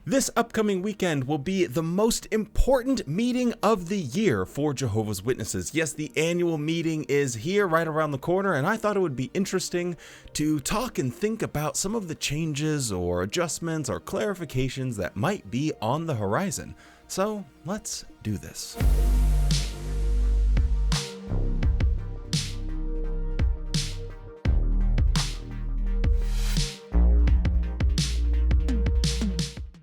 This upcoming weekend will be the most important meeting of the year for Jehovah's Witnesses. Yes, the annual meeting is here right around the corner, and I thought it would be interesting to talk and think about some of the changes or adjustments or clarifications that might be on the horizon. So let's do this.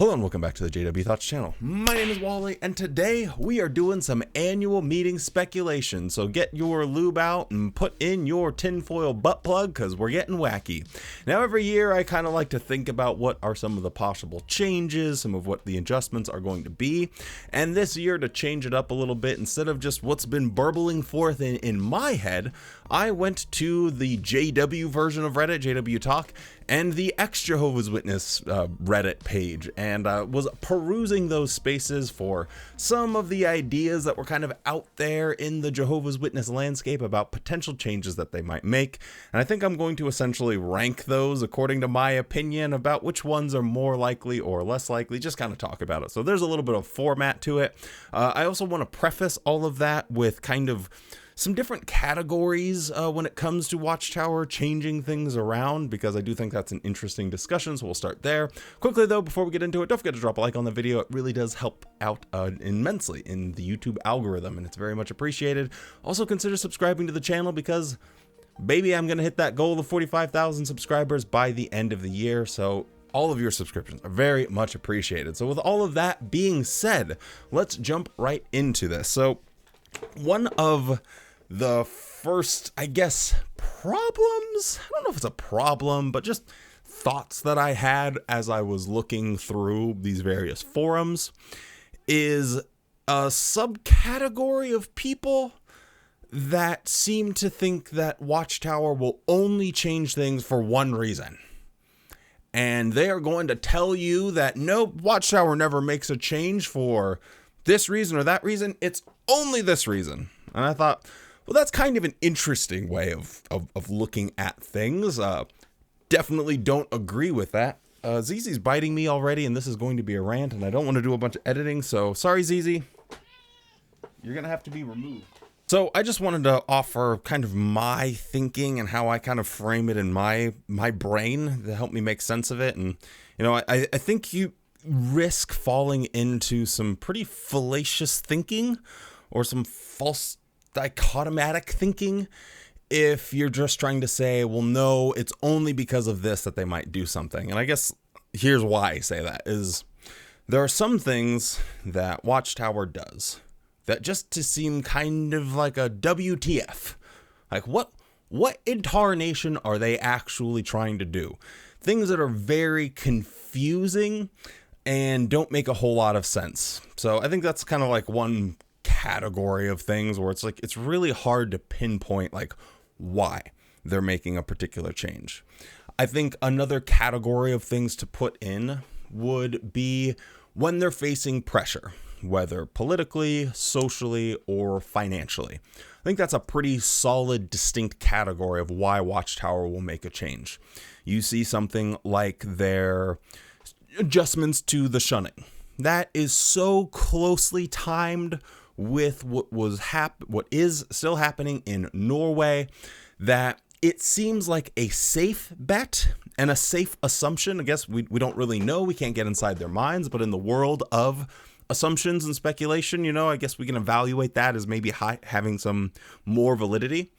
Hello and welcome back to the JW Thoughts channel. My name is Wally, and today we are doing some annual meeting speculation. So get your lube out and put in your tinfoil butt plug because we're getting wacky. Now every year I kind of like to think about what are some of the possible changes, some of what the adjustments are going to be. And this year, to change it up a little bit, instead of just what's been burbling forth in my head, I went to the JW version of Reddit, JW Talk, and the ex-Jehovah's Witness Reddit page, and was perusing those spaces for some of the ideas that were kind of out there in the Jehovah's Witness landscape about potential changes that they might make. And I think I'm going to essentially rank those according to my opinion about which ones are more likely or less likely, just kind of talk about it. So there's a little bit of format to it. I also want to preface all of that with kind of some different categories when it comes to Watchtower, changing things around, because I do think that's an interesting discussion, so we'll start there. Quickly though, before we get into it, don't forget to drop a like on the video. It really does help out immensely in the YouTube algorithm, and it's very much appreciated. Also consider subscribing to the channel because, baby, I'm going to hit that goal of 45,000 subscribers by the end of the year, so all of your subscriptions are very much appreciated. So with all of that being said, let's jump right into this. So one of the first, I guess, problems, I don't know if it's a problem, but just thoughts that I had as I was looking through these various forums is a subcategory of people that seem to think that Watchtower will only change things for one reason. And they are going to tell you that no, Watchtower never makes a change for this reason or that reason. It's only this reason. And I thought, well, that's kind of an interesting way of looking at things. Definitely don't agree with that. ZZ's biting me already, and this is going to be a rant, and I don't want to do a bunch of editing, so sorry, ZZ. You're going to have to be removed. So I just wanted to offer kind of my thinking and how I kind of frame it in my brain to help me make sense of it. And, you know, I think you risk falling into some pretty fallacious thinking or some false dichotomatic thinking if you're just trying to say, well, no, it's only because of this that they might do something. And I guess here's why I say that is there are some things that Watchtower does that just to seem kind of like a WTF. Like what in tarnation are they actually trying to do? Things that are very confusing and don't make a whole lot of sense. So I think that's kind of like one category of things where it's like it's really hard to pinpoint like why they're making a particular change. I think another category of things to put in would be when they're facing pressure, whether politically, socially, or financially. I think that's a pretty solid, distinct category of why Watchtower will make a change. You see something like their adjustments to the shunning. That is so closely timed with what is still happening in Norway that it seems like a safe bet and a safe assumption. I guess we don't really know. We can't get inside their minds, but in the world of assumptions and speculation, you know, I guess we can evaluate that as maybe having some more validity.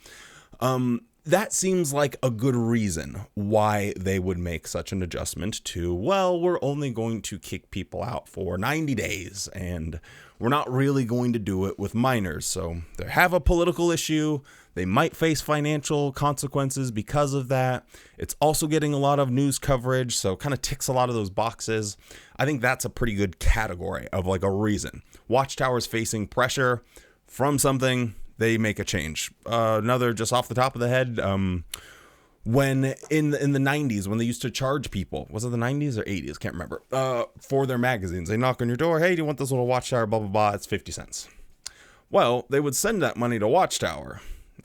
That seems like a good reason why they would make such an adjustment to, well, we're only going to kick people out for 90 days and we're not really going to do it with minors. So they have a political issue. They might face financial consequences because of that. It's also getting a lot of news coverage, so kind of ticks a lot of those boxes. I think that's a pretty good category of like a reason. Watchtower's facing pressure from something, they make a change. Another, just off the top of the head, when in the 90s, when they used to charge people, was it the 90s or 80s? Can't remember. For their magazines, they knock on your door. Hey, do you want this little Watchtower? Blah, blah, blah. It's 50 cents. Well, they would send that money to Watchtower,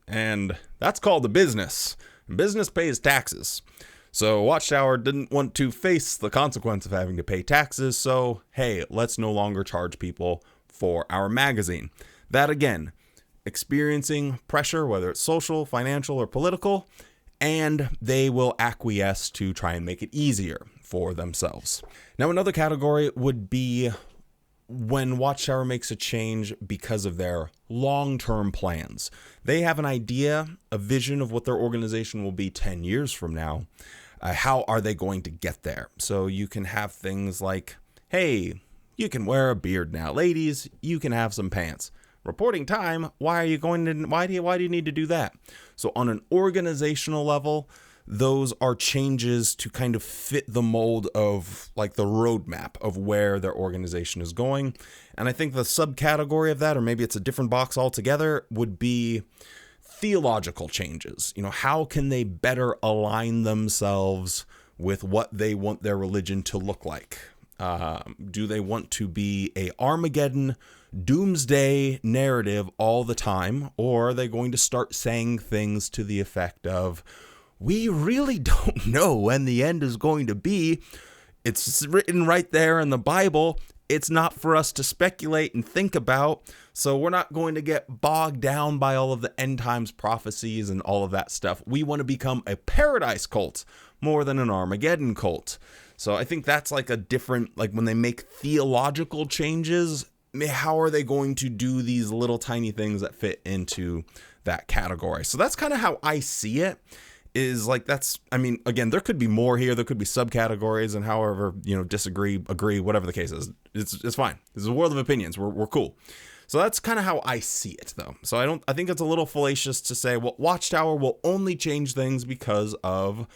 and that's called a business. Business pays taxes. So Watchtower didn't want to face the consequence of having to pay taxes, so hey, let's no longer charge people for our magazine. That again, experiencing pressure, whether it's social, financial, or political, and they will acquiesce to try and make it easier for themselves. Now, another category would be when Watchtower makes a change because of their long-term plans. They have an idea, a vision of what their organization will be 10 years from now. How are they going to get there? So you can have things like, hey, you can wear a beard now. Ladies, you can have some pants. Reporting time, why do you need to do that? So on an organizational level, those are changes to kind of fit the mold of like the roadmap of where their organization is going. And I think the subcategory of that, or maybe it's a different box altogether, would be theological changes. How can they better align themselves with what they want their religion to look like? Do they want to be a Armageddon doomsday narrative all the time, or are they going to start saying things to the effect of, we really don't know when the end is going to be. It's written right there in the Bible. It's not for us to speculate and think about, so we're not going to get bogged down by all of the end times prophecies and all of that stuff. We want to become a paradise cult more than an Armageddon cult. So I think that's like a different, like when they make theological changes, how are they going to do these little tiny things that fit into that category? So that's kind of how I see it. Is like, again, there could be more here. There could be subcategories, and however, disagree, agree, whatever the case is, it's fine. This is a world of opinions. We're cool. So that's kind of how I see it, though. So I think it's a little fallacious to say, well, Watchtower will only change things because of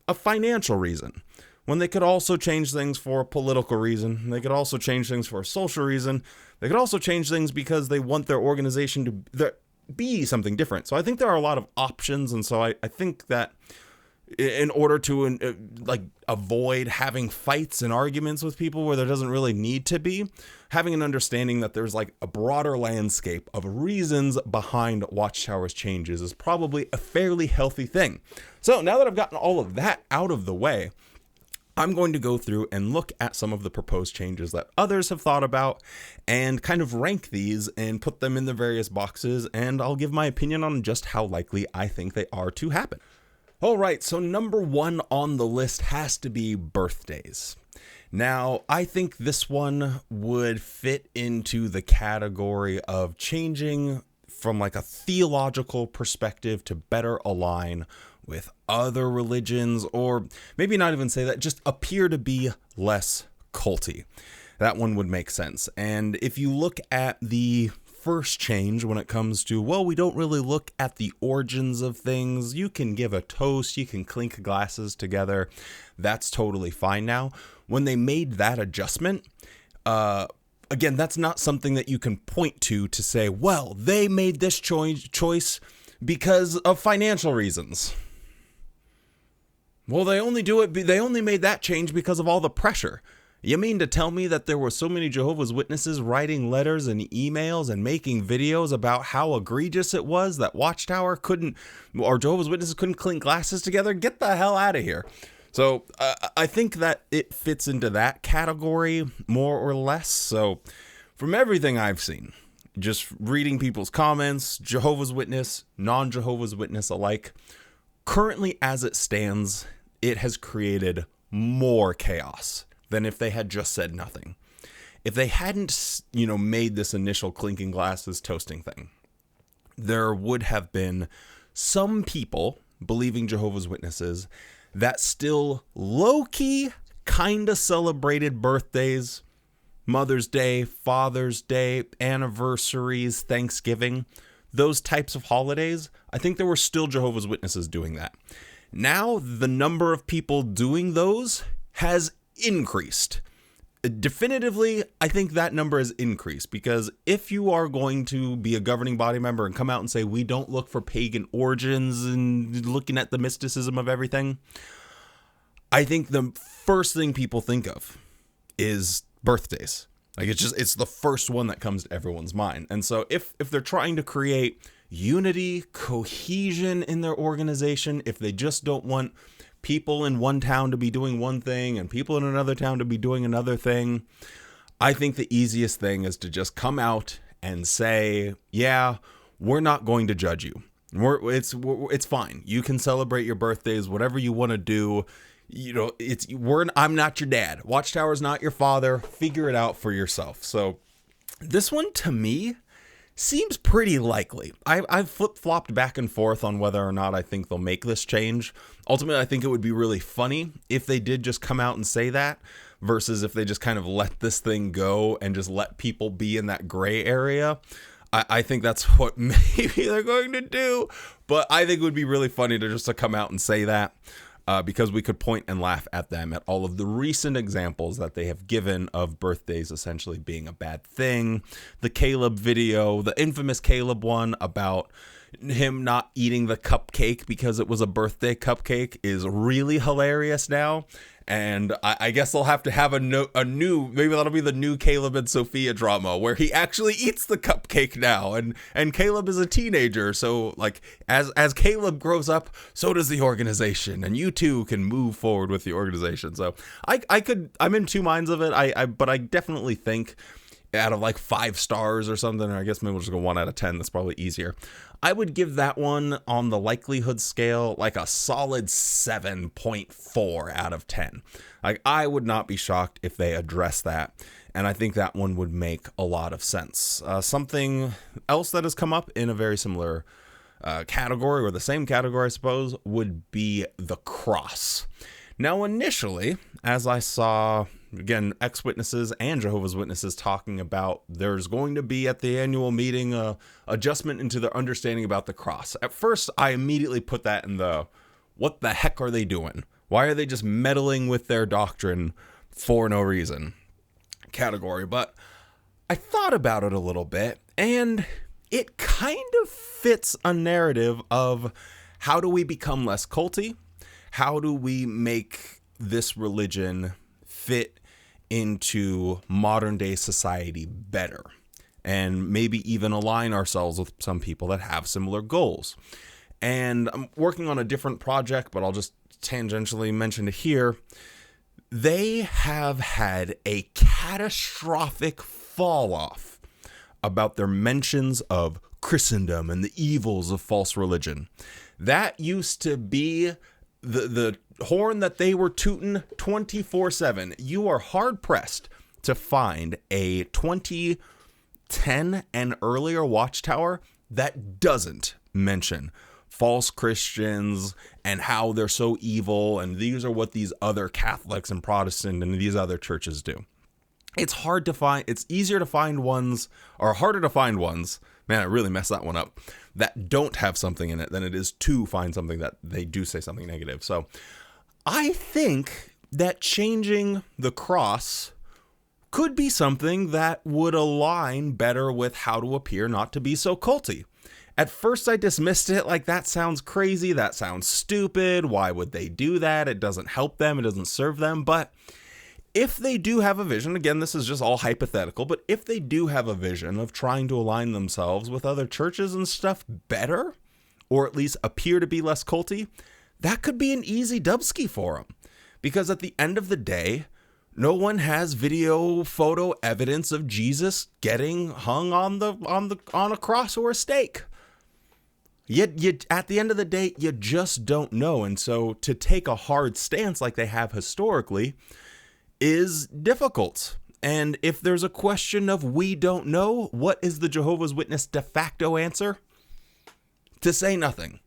a financial reason, when they could also change things for a political reason. They could also change things for a social reason. They could also change things because they want their organization to be something different. So I think there are a lot of options, and so I think that in order to avoid having fights and arguments with people where there doesn't really need to be, having an understanding that there's like a broader landscape of reasons behind Watchtower's changes is probably a fairly healthy thing. So now that I've gotten all of that out of the way, I'm going to go through and look at some of the proposed changes that others have thought about and kind of rank these and put them in the various boxes, and I'll give my opinion on just how likely I think they are to happen. All right, so number one on the list has to be birthdays. Now, I think this one would fit into the category of changing from like a theological perspective to better align with other religions, or maybe not even say that, just appear to be less culty. That one would make sense. And if you look at the first change when it comes to, well, we don't really look at the origins of things. You can give a toast, you can clink glasses together. That's totally fine now. When they made that adjustment, again, that's not something that you can point to say, well, they made this choice because of financial reasons. Well, they only made that change because of all the pressure. You mean to tell me that there were so many Jehovah's Witnesses writing letters and emails and making videos about how egregious it was that Watchtower or Jehovah's Witnesses couldn't clink glasses together? Get the hell out of here. So I think that it fits into that category more or less. So from everything I've seen, just reading people's comments, Jehovah's Witness, non-Jehovah's Witness alike, currently as it stands, it has created more chaos than if they had just said nothing. If they hadn't, made this initial clinking glasses toasting thing, there would have been some people believing Jehovah's Witnesses that still low-key kind of celebrated birthdays, Mother's Day, Father's Day, anniversaries, Thanksgiving, those types of holidays. I think there were still Jehovah's Witnesses doing that. Now, the number of people doing those has increased. Definitively, I think that number has increased, because if you are going to be a governing body member and come out and say, we don't look for pagan origins and looking at the mysticism of everything, I think the first thing people think of is birthdays. Like, it's the first one that comes to everyone's mind. And so if they're trying to create unity, cohesion in their organization, if they just don't want people in one town to be doing one thing and people in another town to be doing another thing. I think the easiest thing is to just come out and say, yeah, we're not going to judge you. It's fine. You can celebrate your birthdays, whatever you want to do. You know, I'm not your dad. Watchtower is not your father. Figure it out for yourself. So this one to me seems pretty likely. I've flip-flopped back and forth on whether or not I think they'll make this change. Ultimately, I think it would be really funny if they did just come out and say that versus if they just kind of let this thing go and just let people be in that gray area. I think that's what maybe they're going to do, but I think it would be really funny to come out and say that. Because we could point and laugh at them at all of the recent examples that they have given of birthdays essentially being a bad thing. The Caleb video, the infamous Caleb one about him not eating the cupcake because it was a birthday cupcake is really hilarious now. And I guess they'll have to have a new, maybe that'll be the new Caleb and Sophia drama where he actually eats the cupcake now. And Caleb is a teenager. So like as Caleb grows up, so does the organization, and you too can move forward with the organization. So I'm in two minds of it. But I definitely think out of like 5 stars or something, or I guess maybe we'll just go 1 out of 10. That's probably easier. I would give that one on the likelihood scale like a solid 7.4 out of 10. Like, I would not be shocked if they address that, and I think that one would make a lot of sense. Something else that has come up in a very similar category, or the same category, I suppose, would be the cross. Now, initially, as I saw, again, ex-witnesses and Jehovah's Witnesses talking about there's going to be at the annual meeting a adjustment into their understanding about the cross. At first, I immediately put that in the, what the heck are they doing? Why are they just meddling with their doctrine for no reason category? But I thought about it a little bit, and it kind of fits a narrative of how do we become less culty? How do we make this religion fit into modern day society better, and maybe even align ourselves with some people that have similar goals? And I'm working on a different project, but I'll just tangentially mention it here. They have had a catastrophic fall off about their mentions of Christendom and the evils of false religion. That used to be the horn that they were tooting 24/7. You are hard pressed to find a 2010 and earlier Watchtower that doesn't mention false Christians and how they're so evil, and these are what these other Catholics and Protestant and these other churches do. It's hard to find, it's easier to find ones, or harder to find ones, man, I really messed that one up, that don't have something in it than it is to find something that they do say something negative. So I think that changing the cross could be something that would align better with how to appear not to be so culty. At first I dismissed it like, that sounds crazy, that sounds stupid, why would they do that? It doesn't help them, it doesn't serve them. But if they do have a vision, again, this is just all hypothetical, but if they do have a vision of trying to align themselves with other churches and stuff better, or at least appear to be less culty, that could be an easy dubski for them. Because at the end of the day, no one has video, photo evidence of Jesus getting hung on a cross or a stake. Yet, at the end of the day, you just don't know. And so to take a hard stance like they have historically is difficult. And if there's a question of we don't know, what is the Jehovah's Witness de facto answer? To say nothing.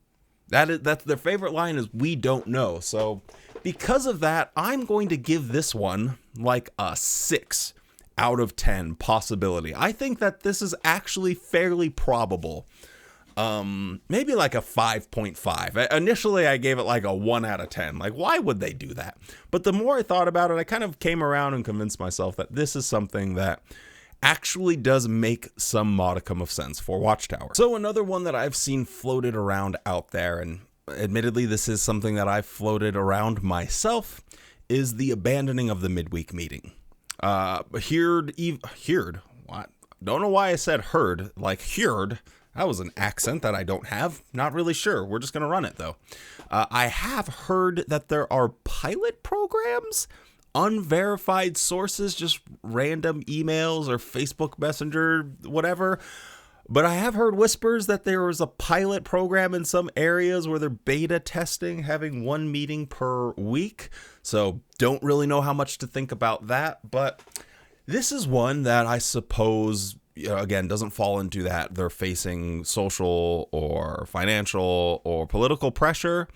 That's their favorite line, is we don't know. So because of that, I'm going to give this one like a 6 out of 10 possibility. I think that this is actually fairly probable. Maybe like a 5.5. Initially, I gave it like a 1 out of 10. Like, why would they do that? But the more I thought about it, I kind of came around and convinced myself that this is something that actually does make some modicum of sense for Watchtower. So another one that I've seen floated around out there, and admittedly this is something that I've floated around myself, is the abandoning of the midweek meeting. Heard, what? Don't know why I said heard, like heard. That was an accent that I don't have. Not really sure. We're just going to run it, though. I have heard that there are pilot programs, unverified sources, just random emails or Facebook Messenger, whatever. But I have heard whispers that there was a pilot program in some areas where they're beta testing, having one meeting per week. So don't really know how much to think about that. But this is one that I suppose, again, doesn't fall into that they're facing social or financial or political pressure,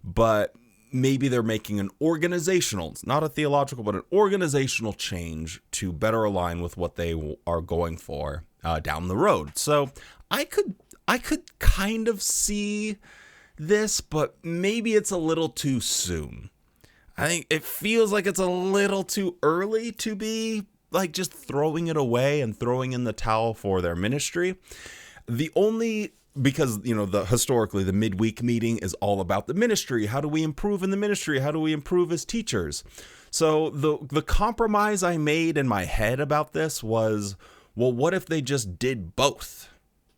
but maybe they're making an organizational, not a theological, but an organizational change to better align with what they are going for down the road. So I could kind of see this, but maybe it's a little too soon. I think it feels like it's a little too early to be like just throwing it away and throwing in the towel for their ministry. Because, historically the midweek meeting is all about the ministry. How do we improve in the ministry? How do we improve as teachers? So the compromise I made in my head about this was, well, what if they just did both?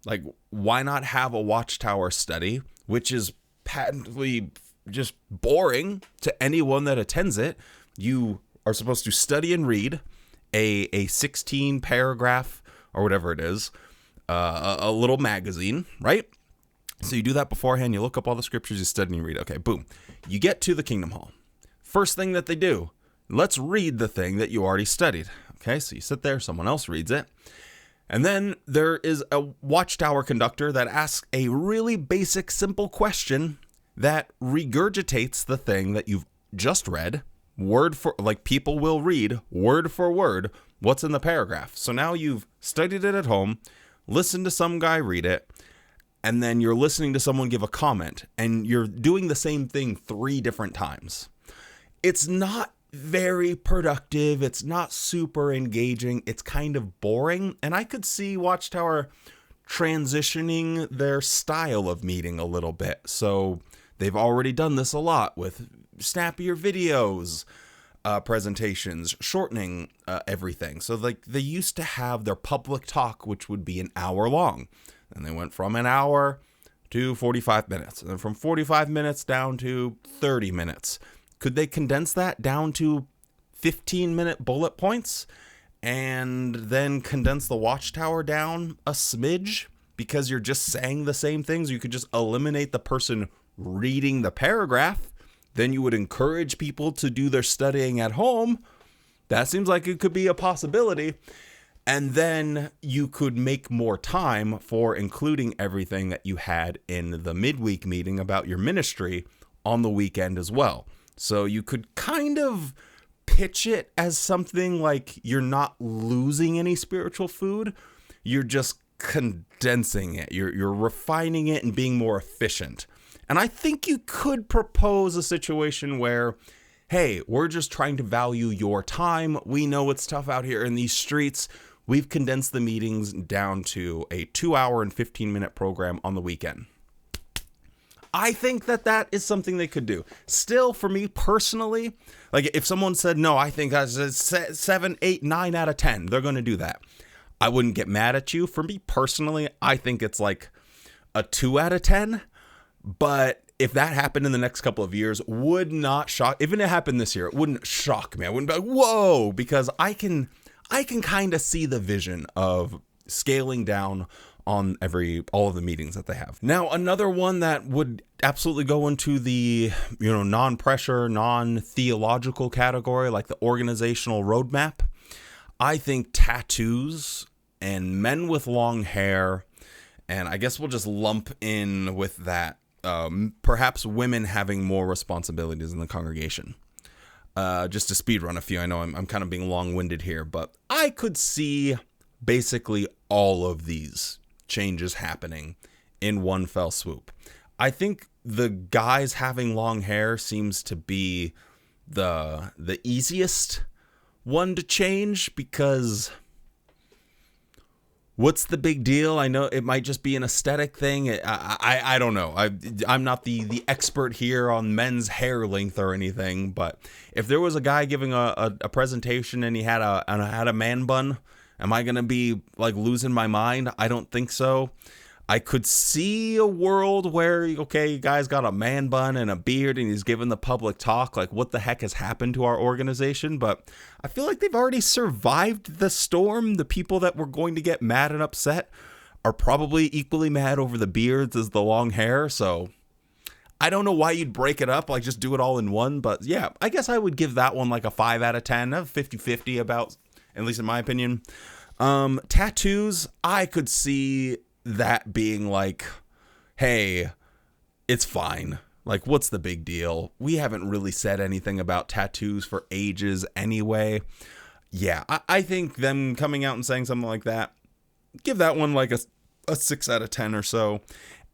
Like, why not have a Watchtower study, which is patently just boring to anyone that attends it? You are supposed to study and read a 16 paragraph or whatever it is, a little magazine, right? So you do that beforehand. You look up all the scriptures, you study and you read. Okay, boom. You get to the Kingdom Hall. First thing that they do, let's read the thing that you already studied. Okay, so you sit there, someone else reads it. And then there is a Watchtower conductor that asks a really basic, simple question that regurgitates the thing that you've just read, people will read word for word what's in the paragraph. So now you've studied it at home, listened to some guy read it, and then you're listening to someone give a comment, and you're doing the same thing 3 different times. It's not very productive. It's not super engaging. It's kind of boring. And I could see Watchtower transitioning their style of meeting a little bit. So they've already done this a lot with snappier videos, presentations, shortening everything. So like they used to have their public talk, which would be an hour long. And they went from an hour to 45 minutes. And then from 45 minutes down to 30 minutes. Could they condense that down to 15-minute bullet points and then condense the Watchtower down a smidge because you're just saying the same things? You could just eliminate the person reading the paragraph. Then you would encourage people to do their studying at home. That seems like it could be a possibility. And then you could make more time for including everything that you had in the midweek meeting about your ministry on the weekend as well. So you could kind of pitch it as something like you're not losing any spiritual food. You're just condensing it. You're refining it and being more efficient. And I think you could propose a situation where, hey, we're just trying to value your time. We know it's tough out here in these streets. We've condensed the meetings down to a 2-hour and 15-minute program on the weekend. I think that is something they could do. Still, for me personally, like if someone said, no, I think that's a 7, 8, 9 out of 10, they're going to do that. I wouldn't get mad at you. For me personally, I think it's like a 2 out of 10. But if that happened in the next couple of years, would not shock. Even if it happened this year, it wouldn't shock me. I wouldn't be like, whoa, because I can kind of see the vision of scaling down on all of the meetings that they have. Now, another one that would absolutely go into the, non-pressure, non-theological category, like the organizational roadmap. I think tattoos and men with long hair, and I guess we'll just lump in with that, perhaps women having more responsibilities in the congregation. Just to speed run a few, I know I'm kind of being long-winded here, but I could see basically all of these changes happening in one fell swoop. I think the guys having long hair seems to be the easiest one to change, because what's the big deal? I know it might just be an aesthetic thing. I don't know. I'm not the expert here on men's hair length or anything, but if there was a guy giving a presentation and he had a man bun, am I going to be like losing my mind? I don't think so. I could see a world where, okay, you guys got a man bun and a beard and he's giving the public talk, like what the heck has happened to our organization? But I feel like they've already survived the storm. The people that were going to get mad and upset are probably equally mad over the beards as the long hair. So I don't know why you'd break it up, like just do it all in one. But yeah, I guess I would give that one like a 5 out of 10, a 50-50 about, at least in my opinion. Tattoos, I could see that being like, hey, it's fine. Like, what's the big deal? We haven't really said anything about tattoos for ages anyway. Yeah, I think them coming out and saying something like that, give that one like a 6 out of 10 or so.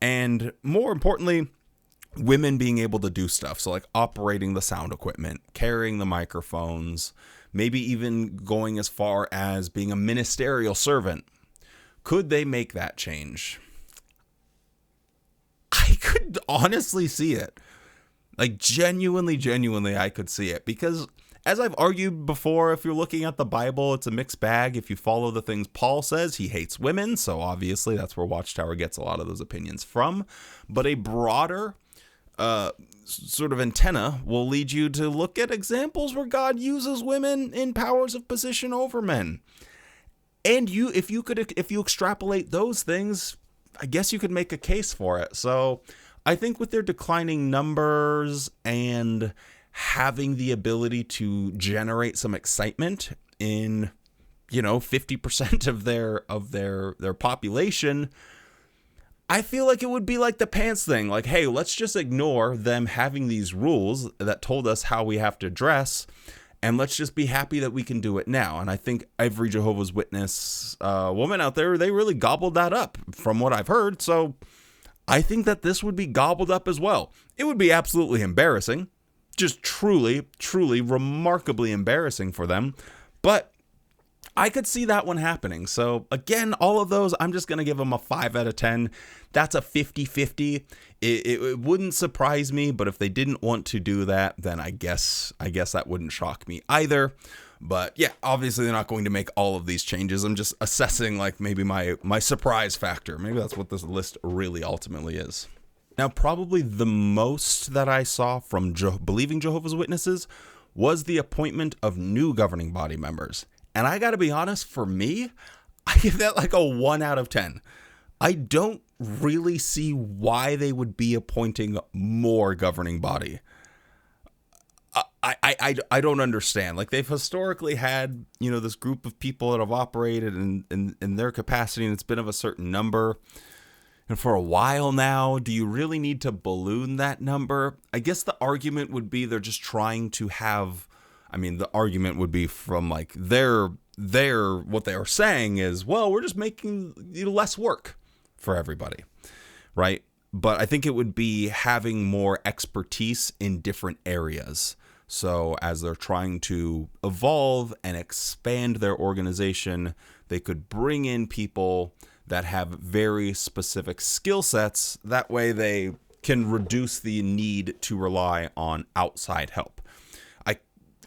And more importantly, women being able to do stuff. So like operating the sound equipment, carrying the microphones, maybe even going as far as being a ministerial servant. Could they make that change? I could honestly see it. Like genuinely, I could see it. Because as I've argued before, if you're looking at the Bible, it's a mixed bag. If you follow the things Paul says, he hates women. So obviously that's where Watchtower gets a lot of those opinions from. But a broader sort of antenna will lead you to look at examples where God uses women in powers of position over men. And if you extrapolate those things, I guess you could make a case for it. So I think with their declining numbers and having the ability to generate some excitement in, 50% of their population, I feel like it would be like the pants thing. Like, hey, let's just ignore them having these rules that told us how we have to dress, and let's just be happy that we can do it now. And I think every Jehovah's Witness woman out there, they really gobbled that up from what I've heard. So I think that this would be gobbled up as well. It would be absolutely embarrassing. Just truly, remarkably embarrassing for them. But I could see that one happening. So again, all of those, I'm just going to give them a 5 out of 10. That's a 50-50. It wouldn't surprise me, but if they didn't want to do that, then I guess that wouldn't shock me either. But yeah, obviously they're not going to make all of these changes. I'm just assessing like maybe my surprise factor. Maybe that's what this list really ultimately is. Now, probably the most that I saw from believing Jehovah's Witnesses was the appointment of new governing body members. And I got to be honest, for me, I give that like a 1 out of 10. I don't really see why they would be appointing more governing body. I don't understand. Like, they've historically had, this group of people that have operated in their capacity, and it's been of a certain number. And for a while now, do you really need to balloon that number? I guess the argument would be they're just trying to have... the argument would be from like what they are saying is, well, we're just making less work for everybody, right? But I think it would be having more expertise in different areas. So as they're trying to evolve and expand their organization, they could bring in people that have very specific skill sets. That way they can reduce the need to rely on outside help.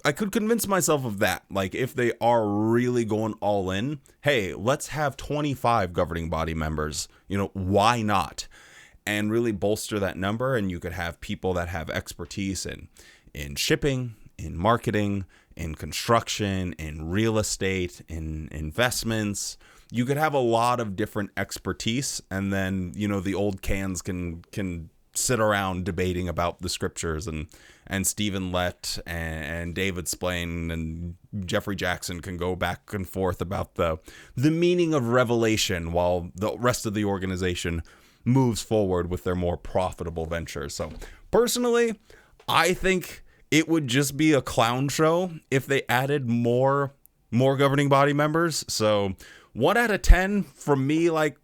I could convince myself of that. Like, if they are really going all in, hey, let's have 25 governing body members. Why not? And really bolster that number. And you could have people that have expertise in shipping, in marketing, in construction, in real estate, in investments. You could have a lot of different expertise. And then, the old cans can sit around debating about the scriptures, and Stephen Lett and David Splain and Jeffrey Jackson can go back and forth about the meaning of Revelation while the rest of the organization moves forward with their more profitable ventures. So personally, I think it would just be a clown show if they added more governing body members. So 1 out of 10 from me. Like,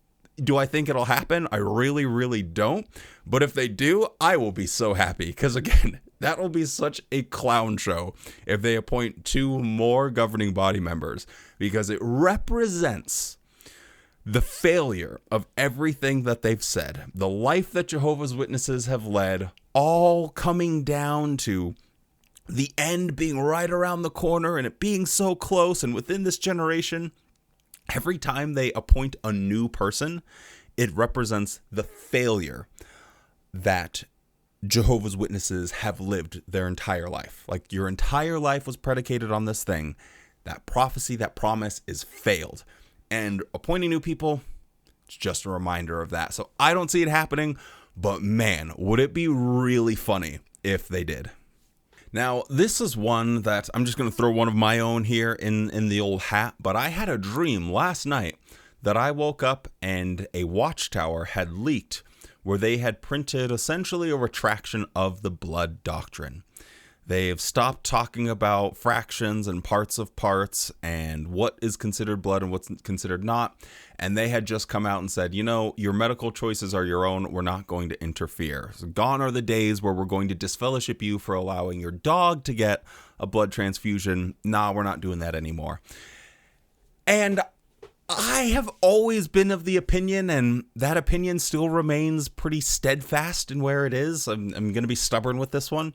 do I think it'll happen? I really, really don't. But if they do, I will be so happy. Because again, that will be such a clown show if they appoint 2 more governing body members. Because it represents the failure of everything that they've said. The life that Jehovah's Witnesses have led, all coming down to the end being right around the corner and it being so close and within this generation. Every time they appoint a new person, It represents the failure that Jehovah's Witnesses have lived their entire life. Like, your entire life was predicated on this thing. That prophecy, that promise is failed. And appointing new people, it's just a reminder of that. So I don't see it happening, but man, would it be really funny if they did. Now, this is one that I'm just going to throw one of my own here in the old hat, but I had a dream last night that I woke up and a Watchtower had leaked where they had printed essentially a retraction of the blood doctrine. They have stopped talking about fractions and parts of parts and what is considered blood and what's considered not. And they had just come out and said, you know, your medical choices are your own. We're not going to interfere. So gone are the days where we're going to disfellowship you for allowing your dog to get a blood transfusion. Nah, we're not doing that anymore. And I have always been of the opinion, and that opinion still remains pretty steadfast in where it is. I'm going to be stubborn with this one.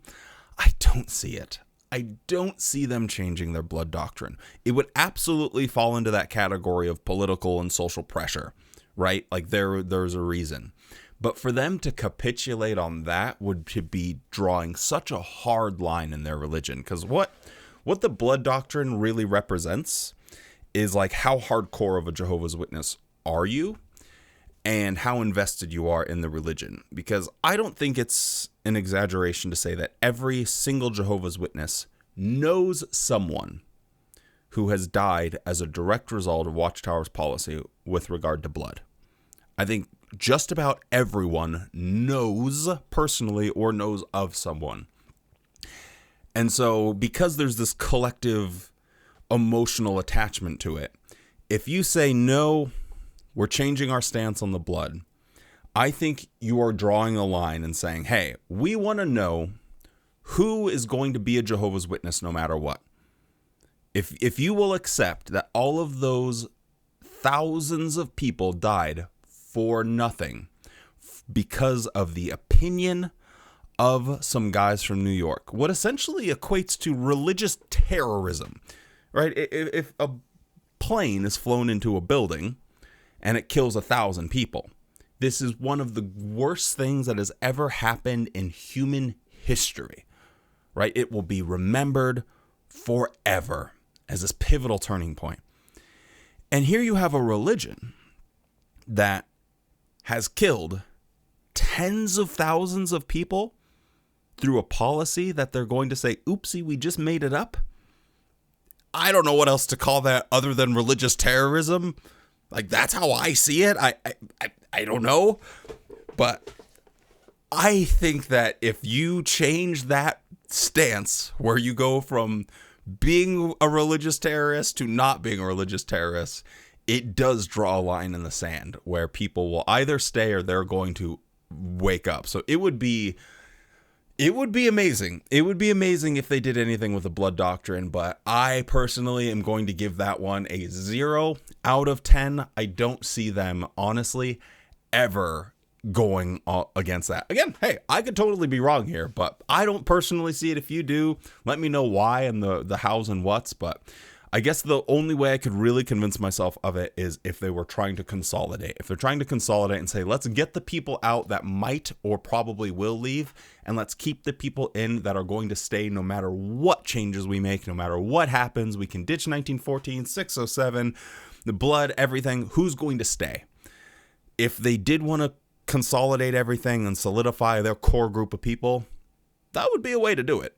I don't see it. I don't see them changing their blood doctrine. It would absolutely fall into that category of political and social pressure, right? Like there's a reason. But for them to capitulate on that would be drawing such a hard line in their religion. Because what the blood doctrine really represents is like how hardcore of a Jehovah's Witness are you and how invested you are in the religion. Because I don't think it's an exaggeration to say that every single Jehovah's Witness knows someone who has died as a direct result of Watchtower's policy with regard to blood. I think just about everyone knows personally or knows of someone. And so because there's this collective emotional attachment to it, if you say, no, we're changing our stance on the blood, I think you are drawing a line and saying, hey, we want to know who is going to be a Jehovah's Witness no matter what. If you will accept that all of those thousands of people died for nothing because of the opinion of some guys from New York, what essentially equates to religious terrorism, right? If a plane is flown into a building and it kills 1,000 people, this is one of the worst things that has ever happened in human history, right? It will be remembered forever as this pivotal turning point. And here you have a religion that has killed tens of thousands of people through a policy that they're going to say, oopsie, we just made it up. I don't know what else to call that other than religious terrorism. Like, that's how I see it. I don't know. But I think that if you change that stance where you go from being a religious terrorist to not being a religious terrorist, it does draw a line in the sand where people will either stay or they're going to wake up. So it would be amazing. It would be amazing if they did anything with the blood doctrine, but I personally am going to give that one a 0 out of 10. I don't see them, honestly, ever going against that. Again, hey, I could totally be wrong here, but I don't personally see it. If you do, let me know why and the hows and whats, but I guess the only way I could really convince myself of it is if they were trying to consolidate. If they're trying to consolidate and say, let's get the people out that might or probably will leave, and let's keep the people in that are going to stay no matter what changes we make, no matter what happens. We can ditch 1914, 607, the blood, everything. Who's going to stay? If they did want to consolidate everything and solidify their core group of people, that would be a way to do it.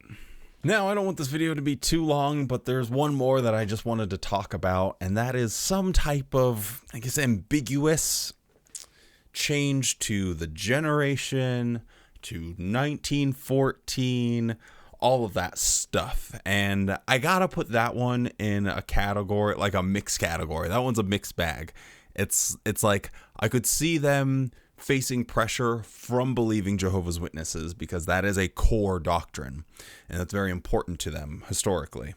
Now, I don't want this video to be too long, but there's one more that I just wanted to talk about, and that is some type of, I guess, ambiguous change to the generation, to 1914, all of that stuff. And I gotta put that one in a category, like a mixed category. That one's a mixed bag. It's like I could see them facing pressure from believing Jehovah's Witnesses because that is a core doctrine and that's very important to them historically.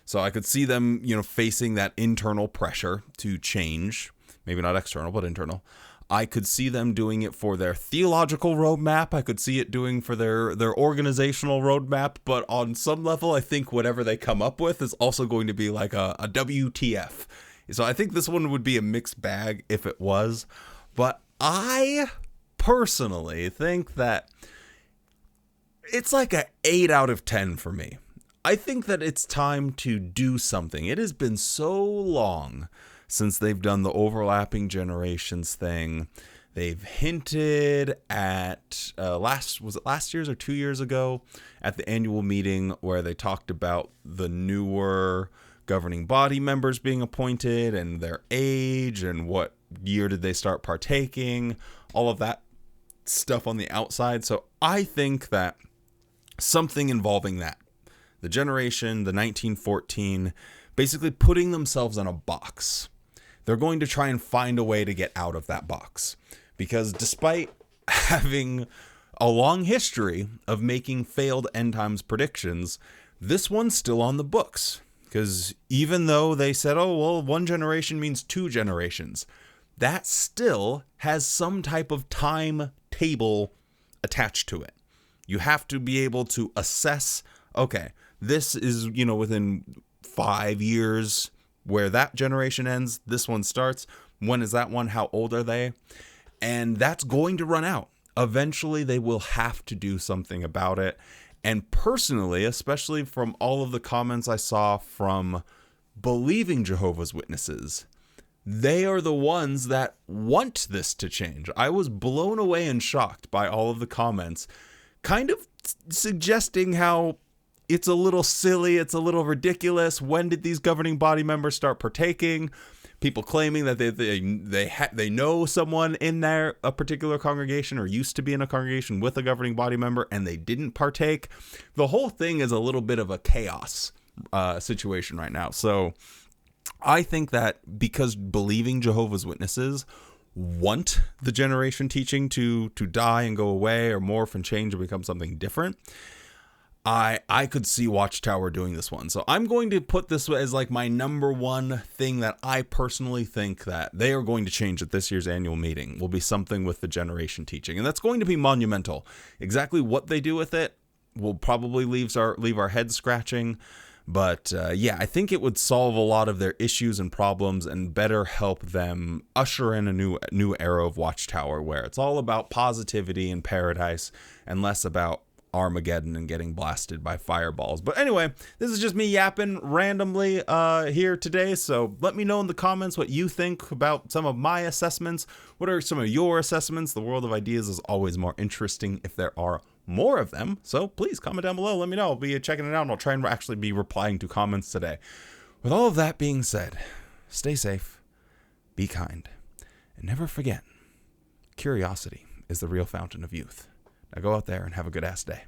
So I could see them, facing that internal pressure to change, maybe not external, but internal. I could see them doing it for their theological roadmap. I could see it doing for their organizational roadmap, but on some level, I think whatever they come up with is also going to be like a WTF. So I think this one would be a mixed bag if it was. But I personally think that it's like a 8 out of 10 for me. I think that it's time to do something. It has been so long since they've done the overlapping generations thing. They've hinted at last year's or 2 years ago at the annual meeting where they talked about the newer governing body members being appointed and their age and what year did they start partaking, all of that stuff on the outside. So I think that something involving that, the generation, the 1914, basically putting themselves in a box. They're going to try and find a way to get out of that box. Because despite having a long history of making failed end times predictions, this one's still on the books. Because even though they said, oh, well, one generation means 2 generations, that still has some type of timetable attached to it. You have to be able to assess, okay, this is, within 5 years where that generation ends, this one starts. When is that one? How old are they? And that's going to run out. Eventually, they will have to do something about it. And personally, especially from all of the comments I saw from believing Jehovah's Witnesses, they are the ones that want this to change. I was blown away and shocked by all of the comments, kind of suggesting how it's a little silly, it's a little ridiculous. When did these governing body members start partaking? People claiming that they know someone in a particular congregation or used to be in a congregation with a governing body member and they didn't partake. The whole thing is a little bit of a chaos situation right now. So I think that because believing Jehovah's Witnesses want the generation teaching to die and go away or morph and change and become something different, I could see Watchtower doing this one. So I'm going to put this as like my number one thing that I personally think that they are going to change at this year's annual meeting will be something with the generation teaching. And that's going to be monumental. Exactly what they do with it will probably leave our heads scratching. But yeah, I think it would solve a lot of their issues and problems and better help them usher in a new era of Watchtower where it's all about positivity and paradise and less about Armageddon and getting blasted by fireballs. But anyway, this is just me yapping randomly here today. So let me know in the comments what you think about some of my assessments. What are some of your assessments? The world of ideas is always more interesting if there are more of them. So please comment down below. Let me know. I'll be checking it out and I'll try and actually be replying to comments today. With all of that being said, stay safe, be kind, and never forget, curiosity is the real fountain of youth. Now go out there and have a good ass day.